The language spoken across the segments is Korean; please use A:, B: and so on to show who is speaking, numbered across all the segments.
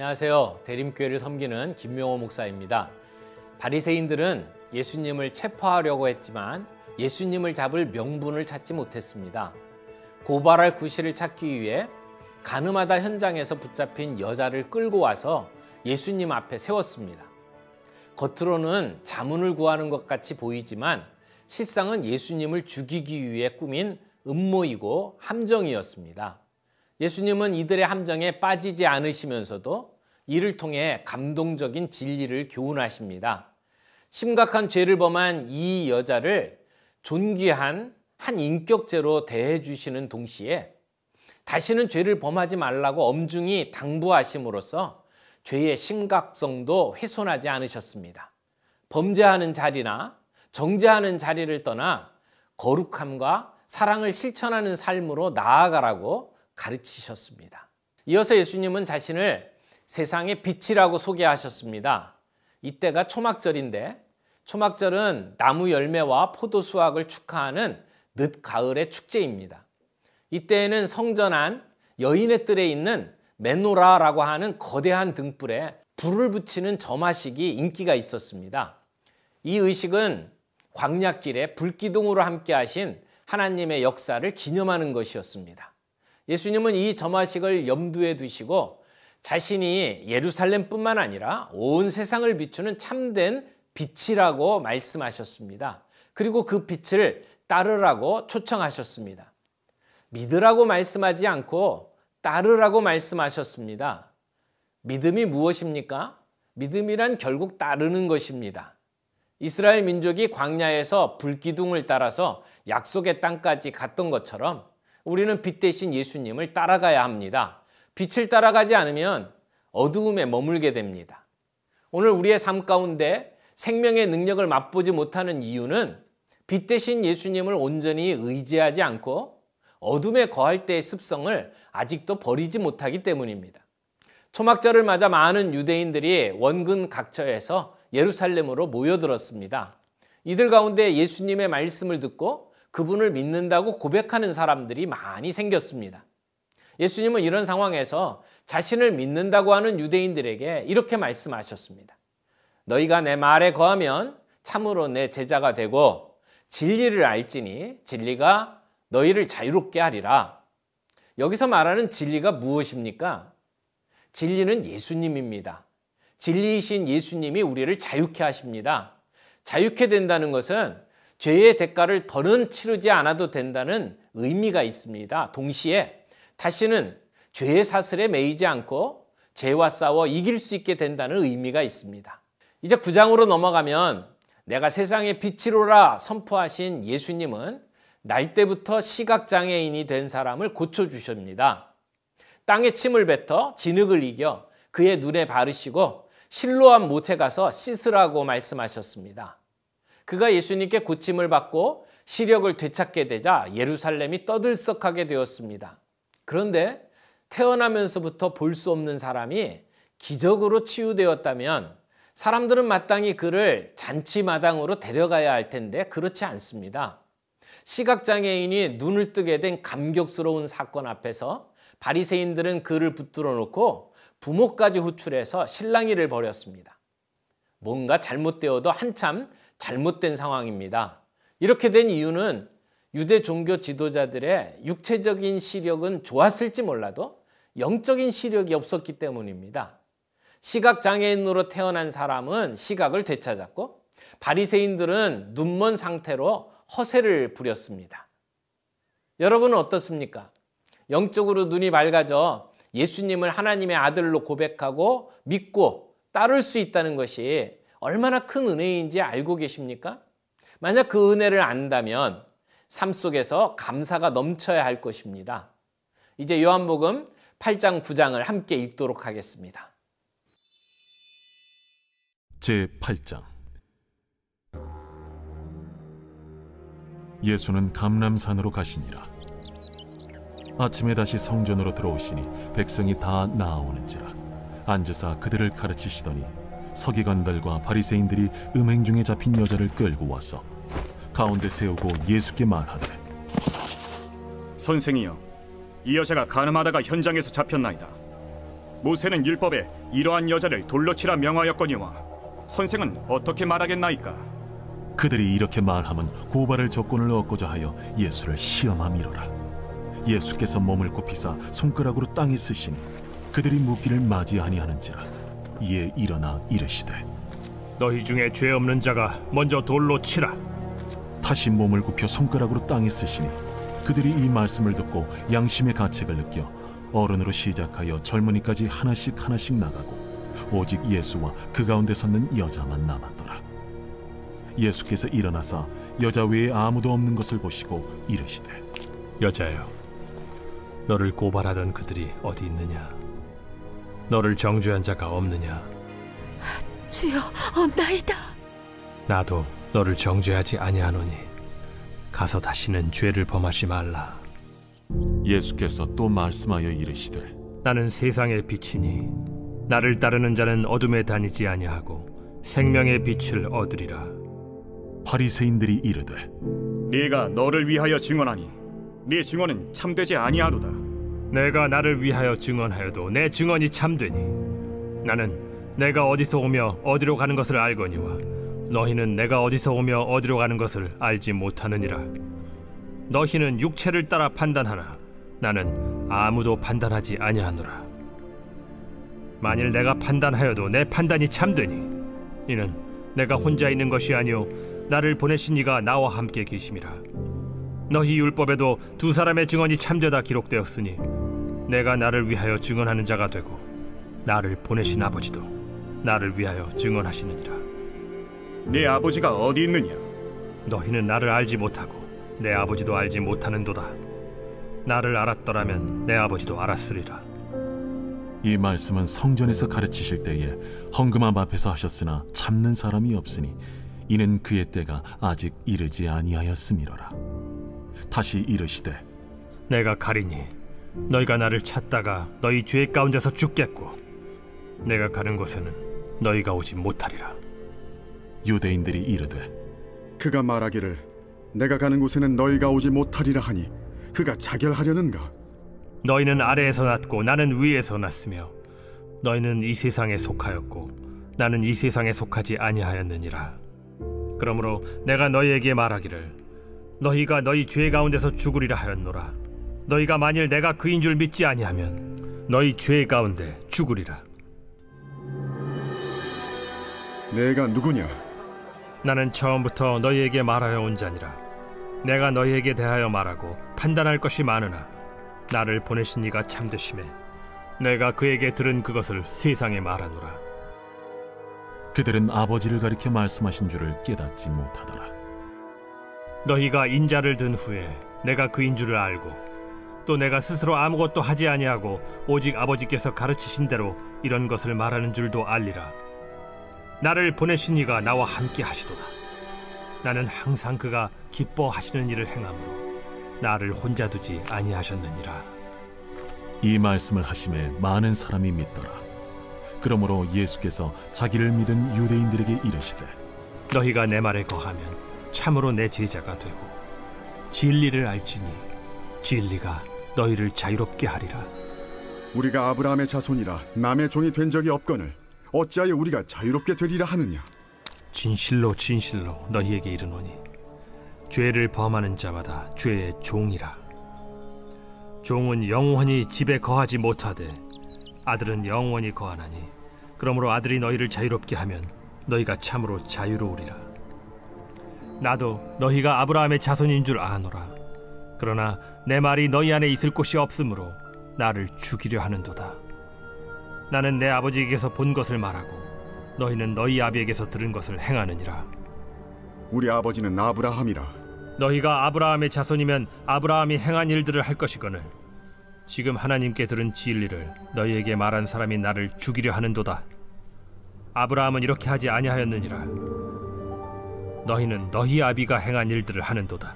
A: 안녕하세요. 대림교회를 섬기는 김명호 목사입니다. 바리새인들은 예수님을 체포하려고 했지만 예수님을 잡을 명분을 찾지 못했습니다. 고발할 구실을 찾기 위해 가늠하다 현장에서 붙잡힌 여자를 끌고 와서 예수님 앞에 세웠습니다. 겉으로는 자문을 구하는 것 같이 보이지만 실상은 예수님을 죽이기 위해 꾸민 음모이고 함정이었습니다. 예수님은 이들의 함정에 빠지지 않으시면서도 이를 통해 감동적인 진리를 교훈하십니다. 심각한 죄를 범한 이 여자를 존귀한 한 인격죄로 대해 주시는 동시에 다시는 죄를 범하지 말라고 엄중히 당부하심으로써 죄의 심각성도 훼손하지 않으셨습니다. 범죄하는 자리나 정죄하는 자리를 떠나 거룩함과 사랑을 실천하는 삶으로 나아가라고 가르치셨습니다. 이어서 예수님은 자신을 세상의 빛이라고 소개하셨습니다. 이때가 초막절인데 초막절은 나무 열매와 포도 수확을 축하하는 늦가을의 축제입니다. 이때에는 성전 안 여인의 뜰에 있는 메노라라고 하는 거대한 등불에 불을 붙이는 점화식이 인기가 있었습니다. 이 의식은 광야길에 불기둥으로 함께 하신 하나님의 역사를 기념하는 것이었습니다. 예수님은 이 점화식을 염두에 두시고 자신이 예루살렘뿐만 아니라 온 세상을 비추는 참된 빛이라고 말씀하셨습니다. 그리고 그 빛을 따르라고 초청하셨습니다. 믿으라고 말씀하지 않고 따르라고 말씀하셨습니다. 믿음이 무엇입니까? 믿음이란 결국 따르는 것입니다. 이스라엘 민족이 광야에서 불기둥을 따라서 약속의 땅까지 갔던 것처럼 우리는 빛 대신 예수님을 따라가야 합니다. 빛을 따라가지 않으면 어두움에 머물게 됩니다. 오늘 우리의 삶 가운데 생명의 능력을 맛보지 못하는 이유는 빛 대신 예수님을 온전히 의지하지 않고 어둠에 거할 때의 습성을 아직도 버리지 못하기 때문입니다. 초막절을 맞아 많은 유대인들이 원근 각처에서 예루살렘으로 모여들었습니다. 이들 가운데 예수님의 말씀을 듣고 그분을 믿는다고 고백하는 사람들이 많이 생겼습니다. 예수님은 이런 상황에서 자신을 믿는다고 하는 유대인들에게 이렇게 말씀하셨습니다. 너희가 내 말에 거하면 참으로 내 제자가 되고 진리를 알지니 진리가 너희를 자유롭게 하리라. 여기서 말하는 진리가 무엇입니까? 진리는 예수님입니다. 진리이신 예수님이 우리를 자유케 하십니다. 자유케 된다는 것은 죄의 대가를 더는 치르지 않아도 된다는 의미가 있습니다. 동시에 다시는 죄의 사슬에 매이지 않고 죄와 싸워 이길 수 있게 된다는 의미가 있습니다. 이제 9장으로 넘어가면 내가 세상의 빛이로라 선포하신 예수님은 날 때부터 시각장애인이 된 사람을 고쳐주십니다. 땅에 침을 뱉어 진흙을 이겨 그의 눈에 바르시고 실로암 못에 가서 씻으라고 말씀하셨습니다. 그가 예수님께 고침을 받고 시력을 되찾게 되자 예루살렘이 떠들썩하게 되었습니다. 그런데 태어나면서부터 볼 수 없는 사람이 기적으로 치유되었다면 사람들은 마땅히 그를 잔치마당으로 데려가야 할 텐데 그렇지 않습니다. 시각장애인이 눈을 뜨게 된 감격스러운 사건 앞에서 바리새인들은 그를 붙들어 놓고 부모까지 호출해서 실랑이를 벌였습니다. 뭔가 잘못되어도 한참 잘못된 상황입니다. 이렇게 된 이유는 유대 종교 지도자들의 육체적인 시력은 좋았을지 몰라도 영적인 시력이 없었기 때문입니다. 시각장애인으로 태어난 사람은 시각을 되찾았고 바리새인들은 눈먼 상태로 허세를 부렸습니다. 여러분은 어떻습니까? 영적으로 눈이 밝아져 예수님을 하나님의 아들로 고백하고 믿고 따를 수 있다는 것이 얼마나 큰 은혜인지 알고 계십니까? 만약 그 은혜를 안다면 삶 속에서 감사가 넘쳐야 할 것입니다. 이제 요한복음 8장 9장을 함께 읽도록 하겠습니다.
B: 제8장. 예수는 감람산으로 가시니라. 아침에 다시 성전으로 들어오시니 백성이 다 나아오는지라. 앉으사 그들을 가르치시더니 서기관들과 바리새인들이 음행 중에 잡힌 여자를 끌고 와서 가운데 세우고 예수께 말하되
C: 선생이여, 이 여자가 가늠하다가 현장에서 잡혔나이다. 모세는 율법에 이러한 여자를 돌로 치라 명하였거니와 선생은 어떻게 말하겠나이까?
B: 그들이 이렇게 말하면 고발할 조건을 얻고자 하여 예수를 시험함이로라. 예수께서 몸을 굽히사 손가락으로 땅에 쓰시니 그들이 묻기를 맞이 아니하는지라. 이에 일어나 이르시되
D: 너희 중에 죄 없는 자가 먼저 돌로 치라.
B: 다시 몸을 굽혀 손가락으로 땅에 쓰시니 그들이 이 말씀을 듣고 양심의 가책을 느껴 어른으로 시작하여 젊은이까지 하나씩 나가고 오직 예수와 그 가운데 섰는 여자만 남았더라. 예수께서 일어나사 여자 외에 아무도 없는 것을 보시고 이르시되
D: 여자여, 너를 고발하던 그들이 어디 있느냐? 너를 정죄한 자가 없느냐?
E: 주여, 없나이다.
D: 나도 너를 정죄하지 아니하노니 가서 다시는 죄를 범하지 말라.
B: 예수께서 또 말씀하여 이르시되
D: 나는 세상의 빛이니 나를 따르는 자는 어둠에 다니지 아니하고 생명의 빛을 얻으리라.
B: 바리새인들이 이르되
C: 네가 너를 위하여 증언하니 네 증언은 참되지 아니하로다.
D: 내가 나를 위하여 증언하여도 내 증언이 참되니 나는 내가 어디서 오며 어디로 가는 것을 알거니와 너희는 내가 어디서 오며 어디로 가는 것을 알지 못하느니라. 너희는 육체를 따라 판단하나 나는 아무도 판단하지 아니하노라. 만일 내가 판단하여도 내 판단이 참되니 이는 내가 혼자 있는 것이 아니오 나를 보내신 이가 나와 함께 계심이라. 너희 율법에도 두 사람의 증언이 참되다 기록되었으니 내가 나를 위하여 증언하는 자가 되고 나를 보내신 아버지도 나를 위하여 증언하시느니라.
C: 네 아버지가 어디 있느냐?
D: 너희는 나를 알지 못하고 내 아버지도 알지 못하는도다. 나를 알았더라면 내 아버지도 알았으리라.
B: 이 말씀은 성전에서 가르치실 때에 헌금함 앞에서 하셨으나 참는 사람이 없으니 이는 그의 때가 아직 이르지 아니하였음이로라. 다시 이르시되
D: 내가 가리니 너희가 나를 찾다가 너희 죄 가운데서 죽겠고 내가 가는 곳에는 너희가 오지 못하리라.
B: 유대인들이 이르되
F: 그가 말하기를 내가 가는 곳에는 너희가 오지 못하리라 하니 그가 자결하려는가?
D: 너희는 아래에서 났고 나는 위에서 났으며 너희는 이 세상에 속하였고 나는 이 세상에 속하지 아니하였느니라. 그러므로 내가 너희에게 말하기를 너희가 너희 죄 가운데서 죽으리라 하였노라. 너희가 만일 내가 그인 줄 믿지 아니하면 너희 죄 가운데 죽으리라.
F: 내가 누구냐?
D: 나는 처음부터 너희에게 말하여 온 자니라. 내가 너희에게 대하여 말하고 판단할 것이 많으나 나를 보내신 이가 참되심에 내가 그에게 들은 그것을 세상에 말하노라.
B: 그들은 아버지를 가리켜 말씀하신 줄을 깨닫지 못하더라.
D: 너희가 인자를 든 후에 내가 그인 줄을 알고 또 내가 스스로 아무것도 하지 아니하고 오직 아버지께서 가르치신 대로 이런 것을 말하는 줄도 알리라. 나를 보내신 이가 나와 함께 하시도다. 나는 항상 그가 기뻐하시는 일을 행함으로 나를 혼자 두지 아니하셨느니라.
B: 이 말씀을 하심에 많은 사람이 믿더라. 그러므로 예수께서 자기를 믿은 유대인들에게 이르시되
D: 너희가 내 말에 거하면 참으로 내 제자가 되고 진리를 알지니 진리가 너희를 자유롭게 하리라.
F: 우리가 아브라함의 자손이라 남의 종이 된 적이 없거늘 어찌하여 우리가 자유롭게 되리라 하느냐?
D: 진실로 진실로 너희에게 이르노니 죄를 범하는 자마다 죄의 종이라. 종은 영원히 집에 거하지 못하되 아들은 영원히 거하나니 그러므로 아들이 너희를 자유롭게 하면 너희가 참으로 자유로우리라. 나도 너희가 아브라함의 자손인 줄 아노라. 그러나 내 말이 너희 안에 있을 곳이 없으므로 나를 죽이려 하는도다. 나는 내 아버지에게서 본 것을 말하고 너희는 너희 아비에게서 들은 것을 행하느니라.
F: 우리 아버지는 아브라함이라.
D: 너희가 아브라함의 자손이면 아브라함이 행한 일들을 할 것이거늘 지금 하나님께 들은 진리를 너희에게 말한 사람이 나를 죽이려 하는도다. 아브라함은 이렇게 하지 아니하였느니라. 너희는 너희 아비가 행한 일들을 하는도다.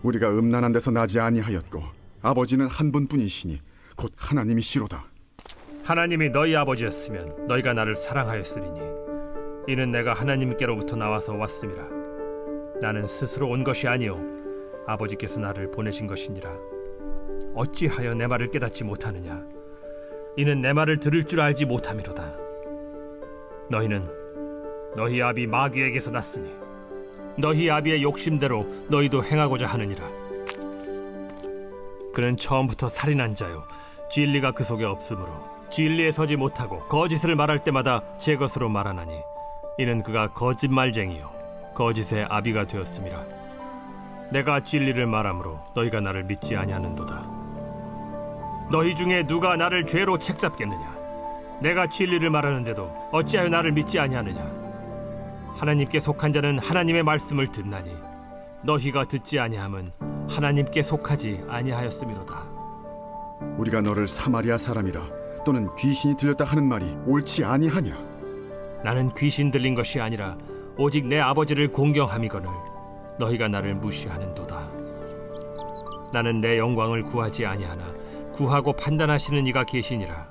F: 우리가 음란한 데서 나지 아니하였고 아버지는 한 분뿐이시니 곧 하나님이시로다.
D: 하나님이 너희 아버지였으면 너희가 나를 사랑하였으리니 이는 내가 하나님께로부터 나와서 왔음이라. 나는 스스로 온 것이 아니요 아버지께서 나를 보내신 것이니라. 어찌하여 내 말을 깨닫지 못하느냐? 이는 내 말을 들을 줄 알지 못함이로다. 너희는 너희 아비 마귀에게서 났으니 너희 아비의 욕심대로 너희도 행하고자 하느니라. 그는 처음부터 살인한 자요 진리가 그 속에 없으므로 진리에 서지 못하고 거짓을 말할 때마다 제 것으로 말하나니 이는 그가 거짓말쟁이요 거짓의 아비가 되었음이라. 내가 진리를 말하므로 너희가 나를 믿지 아니하는도다. 너희 중에 누가 나를 죄로 책잡겠느냐? 내가 진리를 말하는데도 어찌하여 나를 믿지 아니하느냐? 하나님께 속한 자는 하나님의 말씀을 듣나니 너희가 듣지 아니함은 하나님께 속하지 아니하였음이로다.
F: 우리가 너를 사마리아 사람이라 또는 귀신이 들렸다 하는 말이 옳지 아니하냐?
D: 나는 귀신 들린 것이 아니라 오직 내 아버지를 공경함이거늘 너희가 나를 무시하는도다. 나는 내 영광을 구하지 아니하나 구하고 판단하시는 이가 계시니라.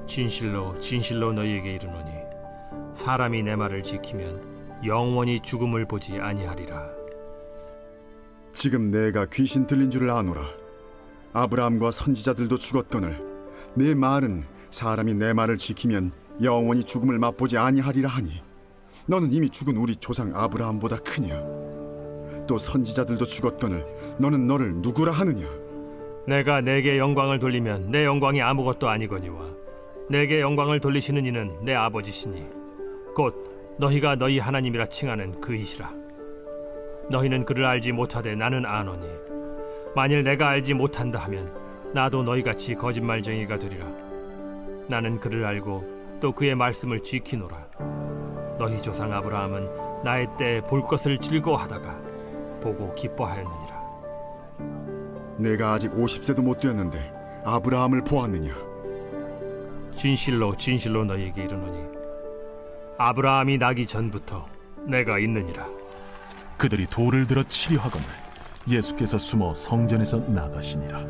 D: 진실로 진실로 너희에게 이르노니 사람이 내 말을 지키면 영원히 죽음을 보지 아니하리라.
F: 지금 내가 귀신 들린 줄을 아노라. 아브라함과 선지자들도 죽었거늘 내 말은 사람이 내 말을 지키면 영원히 죽음을 맛보지 아니하리라 하니 너는 이미 죽은 우리 조상 아브라함보다 크냐? 또 선지자들도 죽었거늘 너는 너를 누구라 하느냐?
D: 내가 내게 영광을 돌리면 내 영광이 아무것도 아니거니와 내게 영광을 돌리시는 이는 내 아버지시니 곧 너희가 너희 하나님이라 칭하는 그이시라. 너희는 그를 알지 못하되 나는 아노니 만일 내가 알지 못한다 하면 나도 너희같이 거짓말쟁이가 되리라. 나는 그를 알고 또 그의 말씀을 지키노라. 너희 조상 아브라함은 나의 때에 볼 것을 즐거워하다가 보고 기뻐하였느니라.
F: 내가 아직 50세도 못 되었는데 아브라함을 보았느냐?
D: 진실로 진실로 너희에게 이르노니 아브라함이 나기 전부터 내가 있느니라.
B: 그들이 돌을 들어 치려 하거늘 예수께서 숨어 성전에서 나가시니라.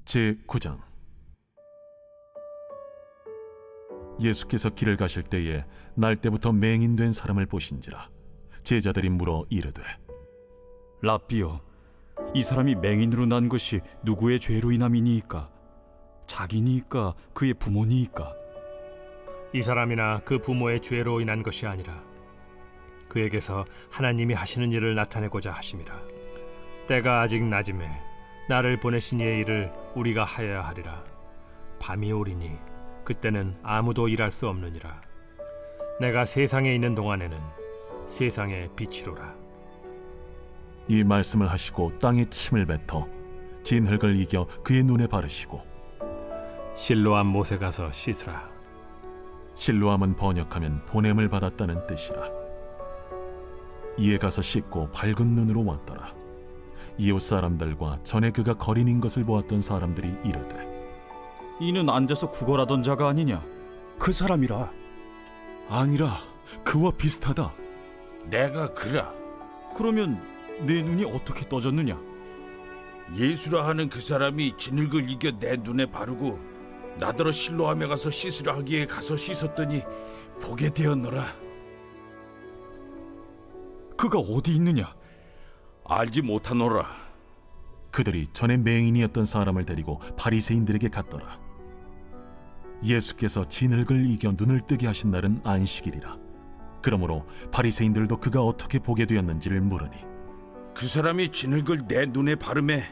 B: 제9장. 예수께서 길을 가실 때에 날 때부터 맹인된 사람을 보신지라. 제자들이 물어 이르되
C: 랍비여, 이 사람이 맹인으로 난 것이 누구의 죄로 인함이니이까? 자기니이까 그의 부모니이까?
D: 이 사람이나 그 부모의 죄로 인한 것이 아니라 그에게서 하나님이 하시는 일을 나타내고자 하심이라. 때가 아직 낮음에 나를 보내신 이의 일을 우리가 하여야 하리라. 밤이 오리니 그때는 아무도 일할 수 없느니라. 내가 세상에 있는 동안에는 세상의 빛이로라.
B: 이 말씀을 하시고 땅에 침을 뱉어 진흙을 이겨 그의 눈에 바르시고
D: 실로암 못에 가서 씻으라.
B: 실로암은 번역하면 보냄을 받았다는 뜻이라. 이에 가서 씻고 밝은 눈으로 왔더라. 이웃 사람들과 전에 그가 거린인 것을 보았던 사람들이 이르되
C: 이는 앉아서 구걸하던 자가 아니냐?
G: 그 사람이라.
B: 아니라 그와 비슷하다.
H: 내가 그라.
C: 그러면 내 눈이 어떻게 떠졌느냐?
H: 예수라 하는 그 사람이 진흙을 이겨 내 눈에 바르고 나더러 실로암에 가서 씻으라 하기에 가서 씻었더니 보게 되었노라.
C: 그가 어디 있느냐?
H: 알지 못하노라.
B: 그들이 전에 맹인이었던 사람을 데리고 바리새인들에게 갔더라. 예수께서 진흙을 이겨 눈을 뜨게 하신 날은 안식일이라. 그러므로 바리새인들도 그가 어떻게 보게 되었는지를 물으니
H: 그 사람이 진흙을 내 눈에 바르매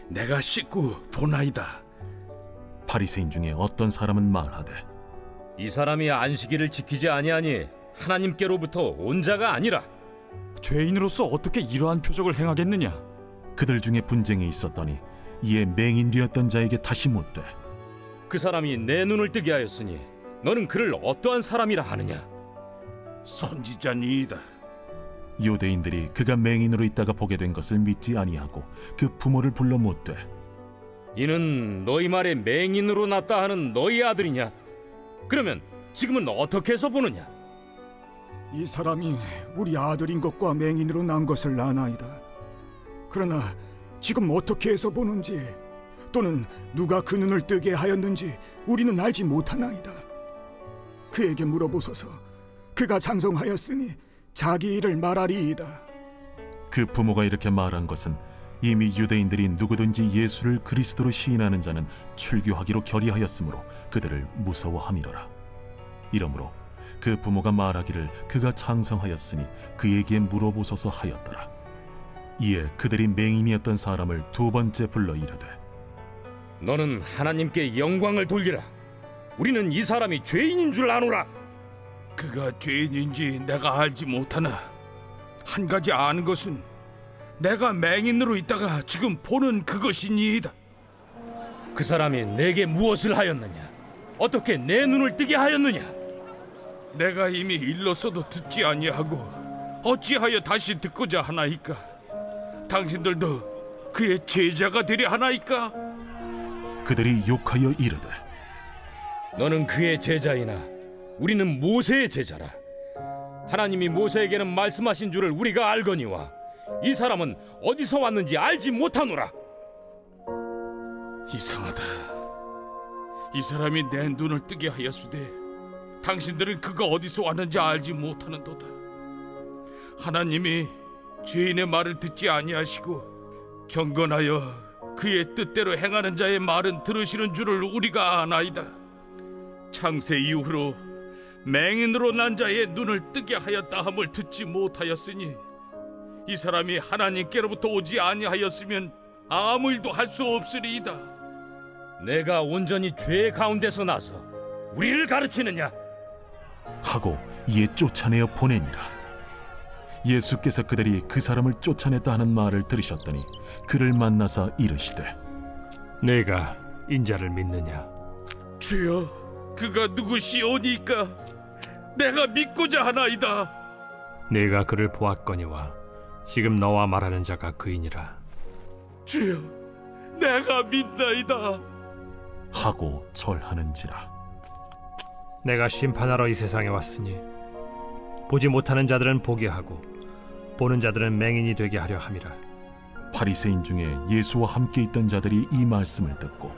H: 내가 씻고 보나이다.
B: 바리새인 중에 어떤 사람은 말하되
I: 이 사람이 안식일을 지키지 아니하니 하나님께로부터 온 자가 아니라.
C: 죄인으로서 어떻게 이러한 표적을 행하겠느냐?
B: 그들 중에 분쟁이 있었더니 이에 맹인 되었던 자에게 다시 묻되
I: 그 사람이 내 눈을 뜨게 하였으니 너는 그를 어떠한 사람이라 하느냐?
H: 선지자니이다.
B: 유대인들이 그가 맹인으로 있다가 보게 된 것을 믿지 아니하고 그 부모를 불러 묻되
I: 이는 너희 말에 맹인으로 났다 하는 너희 아들이냐? 그러면 지금은 어떻게 해서 보느냐?
G: 이 사람이 우리 아들인 것과 맹인으로 난 것을 아나이다. 그러나 지금 어떻게 해서 보는지 또는 누가 그 눈을 뜨게 하였는지 우리는 알지 못하나이다. 그에게 물어보소서. 그가 장성하였으니 자기 일을 말하리이다.
B: 그 부모가 이렇게 말한 것은 이미 유대인들이 누구든지 예수를 그리스도로 시인하는 자는 출교하기로 결의하였으므로 그들을 무서워함이로라. 이러므로 그 부모가 말하기를 그가 창성하였으니 그에게 물어보소서 하였더라. 이에 그들이 맹인이었던 사람을 두 번째 불러 이르되
I: 너는 하나님께 영광을 돌리라. 우리는 이 사람이 죄인인 줄 아노라.
H: 그가 죄인인지 내가 알지 못하나 한 가지 아는 것은 내가 맹인으로 있다가 지금 보는 그것이니이다.
I: 그 사람이 내게 무엇을 하였느냐? 어떻게 내 눈을 뜨게 하였느냐?
H: 내가 이미 일렀어도 듣지 아니하고 어찌하여 다시 듣고자 하나이까? 당신들도 그의 제자가 되려 하나이까?
B: 그들이 욕하여 이르되
I: 너는 그의 제자이나 우리는 모세의 제자라. 하나님이 모세에게는 말씀하신 줄을 우리가 알거니와 이 사람은 어디서 왔는지 알지 못하노라.
H: 이상하다. 이 사람이 내 눈을 뜨게 하였으되 당신들은 그가 어디서 왔는지 알지 못하는도다. 하나님이 죄인의 말을 듣지 아니하시고 경건하여 그의 뜻대로 행하는 자의 말은 들으시는 줄을 우리가 아나이다. 창세 이후로 맹인으로 난 자의 눈을 뜨게 하였다 함을 듣지 못하였으니 이 사람이 하나님께로부터 오지 아니하였으면 아무 일도 할 수 없으리이다.
I: 내가 온전히 죄 가운데서 나서 우리를 가르치느냐?
B: 하고 이에 쫓아내어 보내니라. 예수께서 그들이 그 사람을 쫓아냈다 하는 말을 들으셨더니 그를 만나사 이르시되
D: 내가 인자를 믿느냐?
H: 주여, 그가 누구시오니까 내가 믿고자 하나이다.
D: 내가 그를 보았거니와 지금 너와 말하는 자가 그이니라.
H: 주여, 내가 믿나이다.
B: 하고 절하는지라.
D: 내가 심판하러 이 세상에 왔으니 보지 못하는 자들은 보게 하고 보는 자들은 맹인이 되게 하려 함이라.
B: 바리새인 중에 예수와 함께 있던 자들이 이 말씀을 듣고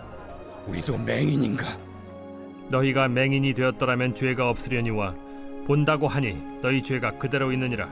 H: 우리도 맹인인가?
D: 너희가 맹인이 되었더라면 죄가 없으려니와 본다고 하니 너희 죄가 그대로 있느니라.